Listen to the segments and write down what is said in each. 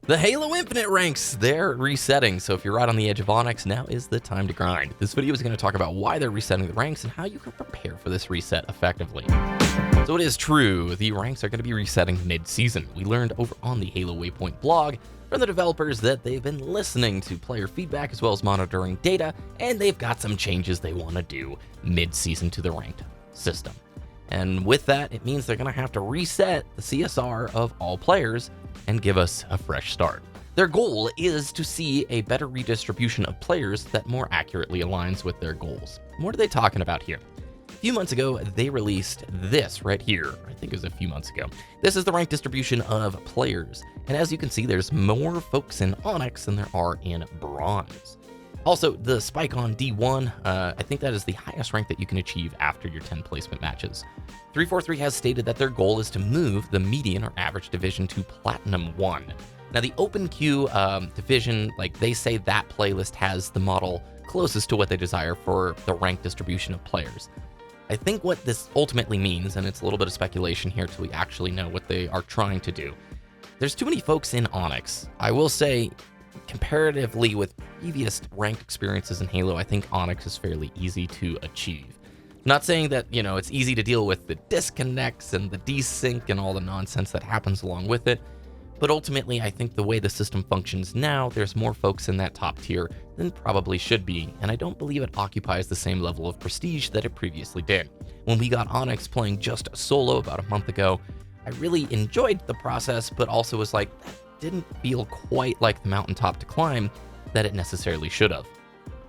The Halo Infinite ranks, they're resetting, so if you're right on the edge of Onyx, now is the time to grind. This video is going to talk about why they're resetting the ranks and how you can prepare for this reset effectively. So it is true, the ranks are going to be resetting mid-season. We learned over on the Halo Waypoint blog from the developers that they've been listening to player feedback as well as monitoring data, and they've got some changes they want to do mid-season to the ranked system. And with that, it means they're going to have to reset the CSR of all players and give us a fresh start. Their goal is to see a better redistribution of players that more accurately aligns with their goals. What are they talking about here? A few months ago, they released this right here. I think it was a few months ago. This is the rank distribution of players. And as you can see, there's more folks in Onyx than there are in Bronze. Also, the spike on D1, I think that is the highest rank that you can achieve after your 10 placement matches. 343 has stated that their goal is to move the median or average division to Platinum 1. Now, the open queue division, like they say that playlist has the model closest to what they desire for the rank distribution of players. I think what this ultimately means, and it's a little bit of speculation here till we actually know what they are trying to do. There's too many folks in Onyx. I will say, comparatively with previous ranked experiences in Halo, I think Onyx is fairly easy to achieve. Not saying that, it's easy to deal with the disconnects and the desync and all the nonsense that happens along with it, but ultimately I think the way the system functions now, there's more folks in that top tier than probably should be, and I don't believe it occupies the same level of prestige that it previously did. When we got Onyx playing just solo about a month ago, I really enjoyed the process, but also was like, that didn't feel quite like the mountaintop to climb that it necessarily should have.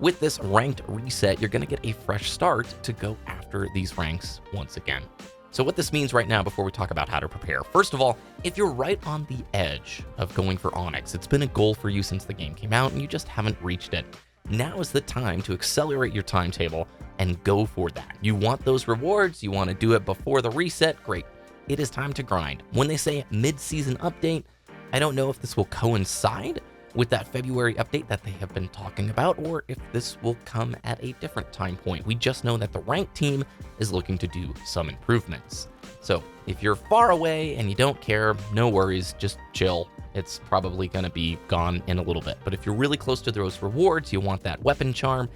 With this ranked reset, you're going to get a fresh start to go after these ranks once again. So what this means right now before we talk about how to prepare. First of all, if you're right on the edge of going for Onyx, it's been a goal for you since the game came out and you just haven't reached it. Now is the time to accelerate your timetable and go for that. You want those rewards, you want to do it before the reset, great. It is time to grind. When they say mid-season update, I don't know if this will coincide with that February update that they have been talking about, or if this will come at a different time point. We just know that the ranked team is looking to do some improvements. So if you're far away and you don't care, no worries, just chill. It's probably going to be gone in a little bit. But if you're really close to those rewards, you want that weapon charm,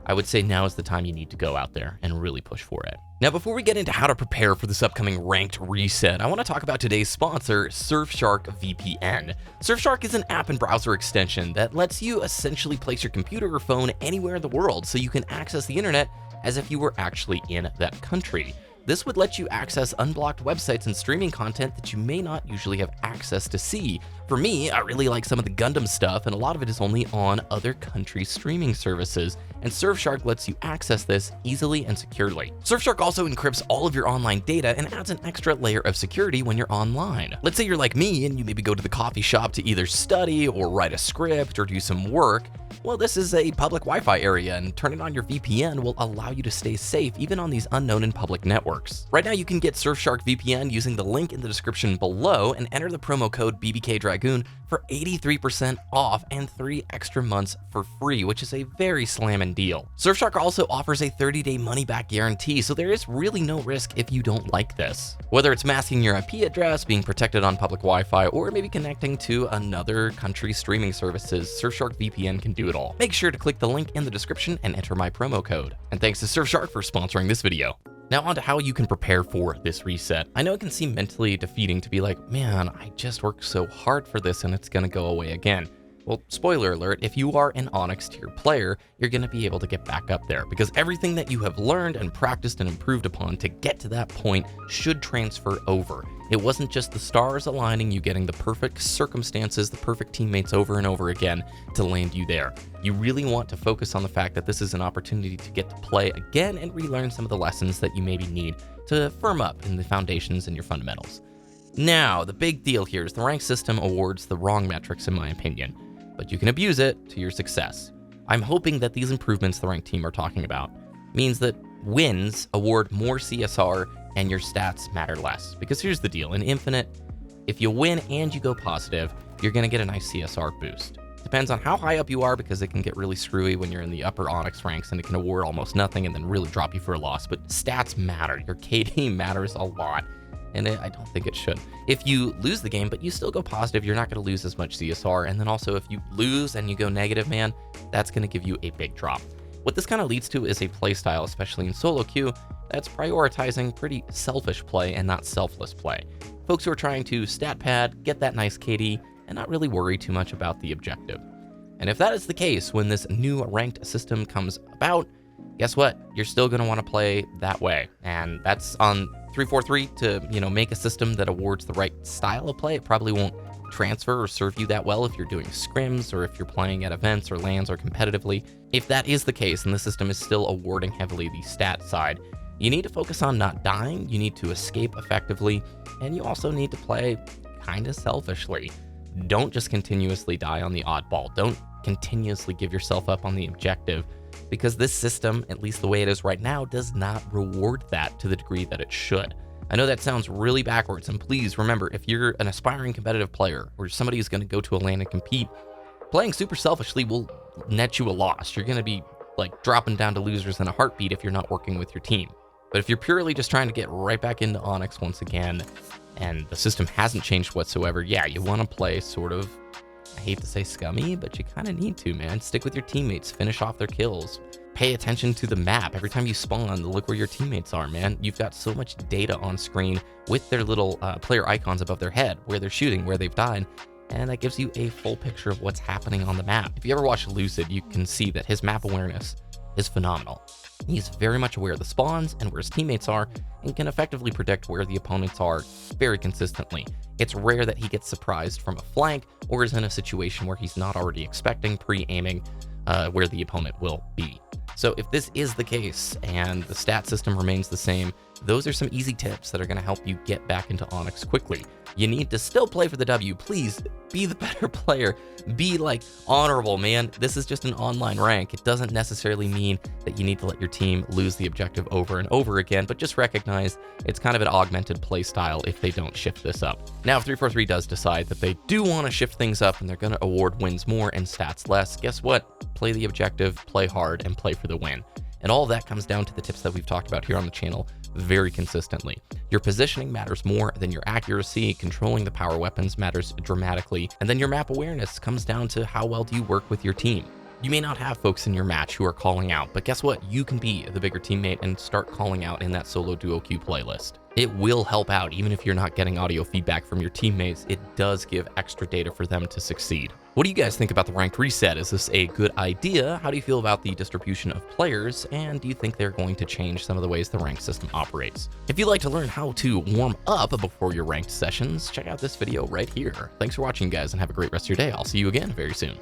I would say now is the time you need to go out there and really push for it. Now, before we get into how to prepare for this upcoming ranked reset, I want to talk about today's sponsor, Surfshark VPN. Surfshark is an app and browser extension that lets you essentially place your computer or phone anywhere in the world so you can access the internet as if you were actually in that country. This would let you access unblocked websites and streaming content that you may not usually have access to see. For me, I really like some of the Gundam stuff, and a lot of it is only on other countries' streaming services, and Surfshark lets you access this easily and securely. Surfshark also encrypts all of your online data and adds an extra layer of security when you're online. Let's say you're like me and you maybe go to the coffee shop to either study or write a script or do some work. Well, this is a public Wi-Fi area, and turning on your VPN will allow you to stay safe even on these unknown and public networks. Right now, you can get Surfshark VPN using the link in the description below and enter the promo code BBKDRAGOON for 83% off and 3 extra months for free, which is a very slammin' deal. Surfshark also offers a 30-day money-back guarantee, so there is really no risk if you don't like this. Whether it's masking your IP address, being protected on public Wi-Fi, or maybe connecting to another country's streaming services, Surfshark VPN can do it all. Make sure to click the link in the description and enter my promo code. And thanks to Surfshark for sponsoring this video. Now on to how you can prepare for this reset. I know it can seem mentally defeating to be like, man, I just worked so hard for this and it's gonna go away again. Well, spoiler alert, if you are an Onyx tier player, you're gonna be able to get back up there because everything that you have learned and practiced and improved upon to get to that point should transfer over. It wasn't just the stars aligning, you getting the perfect circumstances, the perfect teammates over and over again to land you there. You really want to focus on the fact that this is an opportunity to get to play again and relearn some of the lessons that you maybe need to firm up in the foundations and your fundamentals. Now, the big deal here is the rank system awards the wrong metrics in my opinion, but you can abuse it to your success. I'm hoping that these improvements the ranked team are talking about means that wins award more CSR and your stats matter less. Because here's the deal, in Infinite, if you win and you go positive, you're gonna get a nice CSR boost. Depends on how high up you are because it can get really screwy when you're in the upper Onyx ranks and it can award almost nothing and then really drop you for a loss. But stats matter, your KD matters a lot. and I don't think it should. If you lose the game, but you still go positive, you're not going to lose as much CSR. And then also, if you lose and you go negative, man, that's going to give you a big drop. What this kind of leads to is a playstyle, especially in solo queue, that's prioritizing pretty selfish play and not selfless play. Folks who are trying to stat pad, get that nice KD, and not really worry too much about the objective. And if that is the case when this new ranked system comes about, guess what? You're still going to want to play that way. And that's on 343 to, make a system that awards the right style of play. It probably won't transfer or serve you that well if you're doing scrims or if you're playing at events or LANs or competitively. If that is the case and the system is still awarding heavily the stat side, you need to focus on not dying, you need to escape effectively, and you also need to play kind of selfishly. Don't just continuously die on the oddball. Don't continuously give yourself up on the objective, because this system, at least the way it is right now, does not reward that to the degree that it should. I know that sounds really backwards, and please remember, if you're an aspiring competitive player or somebody who's going to go to a LAN and compete, playing super selfishly will net you a loss. You're going to be like dropping down to losers in a heartbeat if you're not working with your team. But if you're purely just trying to get right back into Onyx once again, and the system hasn't changed whatsoever, yeah, you want to play sort of, I hate to say scummy, but you kind of need to, man. Stick with your teammates, finish off their kills, pay attention to the map. Every time you spawn, look where your teammates are, man. You've got so much data on screen with their little player icons above their head, where they're shooting, where they've died, and that gives you a full picture of what's happening on the map. If you ever watch Lucid, you can see that his map awareness is phenomenal. He's very much aware of the spawns and where his teammates are, and can effectively predict where the opponents are very consistently. It's rare that he gets surprised from a flank or is in a situation where he's not already expecting, pre-aiming where the opponent will be. So if this is the case and the stat system remains the same, those are some easy tips that are going to help you get back into Onyx quickly. You need to still play for the W. Please be the better player. Be like honorable, man. This is just an online rank. It doesn't necessarily mean that you need to let your team lose the objective over and over again, but just recognize it's kind of an augmented play style if they don't shift this up. Now, if 343 does decide that they do want to shift things up and they're going to award wins more and stats less, guess what? Play the objective, play hard, and play for the win. And all of that comes down to the tips that we've talked about here on the channel very consistently. Your positioning matters more than your accuracy. Controlling the power weapons matters dramatically. And then your map awareness comes down to how well do you work with your team. You may not have folks in your match who are calling out, but guess what? You can be the bigger teammate and start calling out in that solo duo queue playlist. It will help out, even if you're not getting audio feedback from your teammates. It does give extra data for them to succeed. What do you guys think about the ranked reset? Is this a good idea? How do you feel about the distribution of players? And do you think they're going to change some of the ways the ranked system operates? If you'd like to learn how to warm up before your ranked sessions, check out this video right here. Thanks for watching, guys, and have a great rest of your day. I'll see you again very soon.